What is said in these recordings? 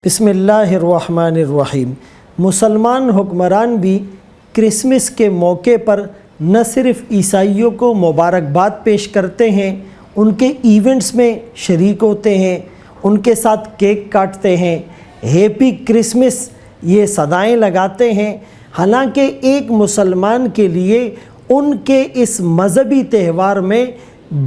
بسم اللہ الرحمن الرحیم۔ مسلمان حکمران بھی کرسمس کے موقع پر نہ صرف عیسائیوں کو مبارکباد پیش کرتے ہیں، ان کے ایونٹس میں شریک ہوتے ہیں، ان کے ساتھ کیک کاٹتے ہیں، ہیپی کرسمس یہ صدائیں لگاتے ہیں۔ حالانکہ ایک مسلمان کے لیے ان کے اس مذہبی تہوار میں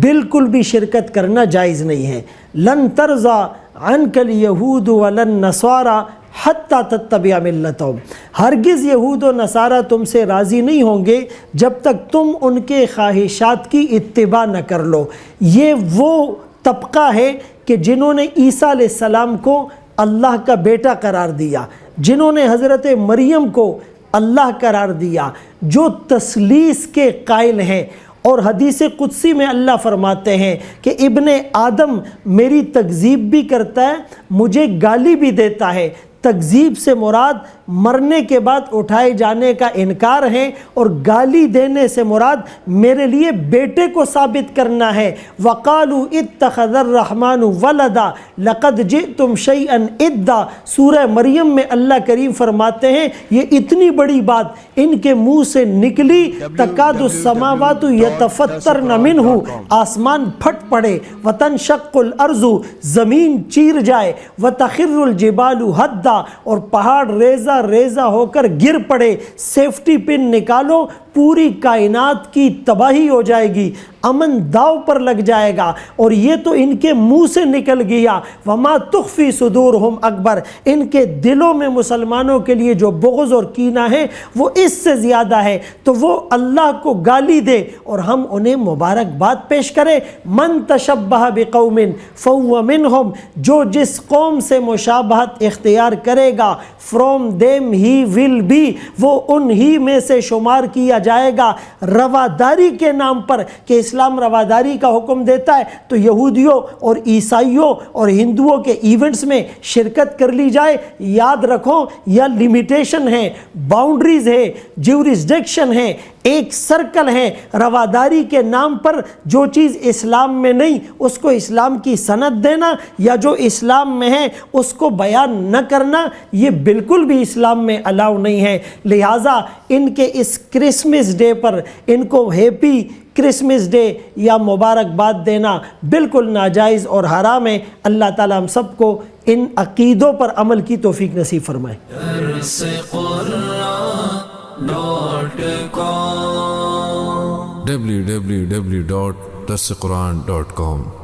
بالکل بھی شرکت کرنا جائز نہیں ہے۔ لن ترضى عنك اليہود ولا النصارى حتى تتبع ملتهم، ہرگز یہود و نصارہ تم سے راضی نہیں ہوں گے جب تک تم ان کے خواہشات کی اتباع نہ کر لو۔ یہ وہ طبقہ ہے کہ جنہوں نے عیسیٰ علیہ السلام کو اللہ کا بیٹا قرار دیا، جنہوں نے حضرت مریم کو اللہ قرار دیا، جو تثلیث کے قائل ہیں۔ اور حدیث قدسی میں اللہ فرماتے ہیں کہ ابن آدم میری تکذیب بھی کرتا ہے، مجھے گالی بھی دیتا ہے۔ تکذیب سے مراد مرنے کے بعد اٹھائے جانے کا انکار ہے، اور گالی دینے سے مراد میرے لیے بیٹے کو ثابت کرنا ہے۔ وَقَالُوا اتَّخَذَ الرَّحْمَنُ وَلَدًا لَقَدْ جِئْتُمْ شَيْئًا إِدًّا۔ سورہ مریم میں اللہ کریم فرماتے ہیں یہ اتنی بڑی بات ان کے منہ سے نکلی، تَكَادُ السَّمَاوَاتُ يَتَفَطَّرْنَ مِنْهُ، آسمان پھٹ پڑے، وَتَنشَقُّ الْأَرْضُ، زمین چیر جائے، وَتَخِرُّ الْجِبَالُ هَدًّا، اور پہاڑ ریزہ ریزہ ہو کر گر پڑے۔ سیفٹی پن نکالو، پوری کائنات کی تباہی ہو جائے گی، امن داؤ پر لگ جائے گا۔ اور یہ تو ان کے منہ سے نکل گیا۔ وما تخفی صدورہم اکبر، ان کے دلوں میں مسلمانوں کے لیے جو بغض اور کینہ ہے وہ اس سے زیادہ ہے۔ تو وہ اللہ کو گالی دے اور ہم انہیں مبارکباد پیش کریں۔ من تشبہ بقوم فہو منہم، جو جس قوم سے مشابہت اختیار کرے گا، from them he will be، وہ انہی میں سے شمار کیا جائے گا۔ رواداری کے نام پر کہ اسلام رواداری کا حکم دیتا ہے تو یہودیوں اور عیسائیوں اور ہندوؤں کے ایونٹس میں شرکت کر لی جائے۔ یاد رکھو یا لمیٹیشن ہے، باؤنڈریز ہے، جیورسڈکشن ہے، ایک سرکل ہے۔ رواداری کے نام پر جو چیز اسلام میں نہیں اس کو اسلام کی سند دینا، یا جو اسلام میں ہے اس کو بیان نہ کرنا، یہ بالکل بھی اسلام میں الاؤ نہیں ہے۔ لہٰذا ان کے اس کرسمس ڈے پر ان کو ہیپی کرسمس ڈے یا مبارکباد دینا بالکل ناجائز اور حرام ہے۔ اللہ تعالی ہم سب کو ان عقیدوں پر عمل کی توفیق نصیب فرمائے۔ www.darsequran.com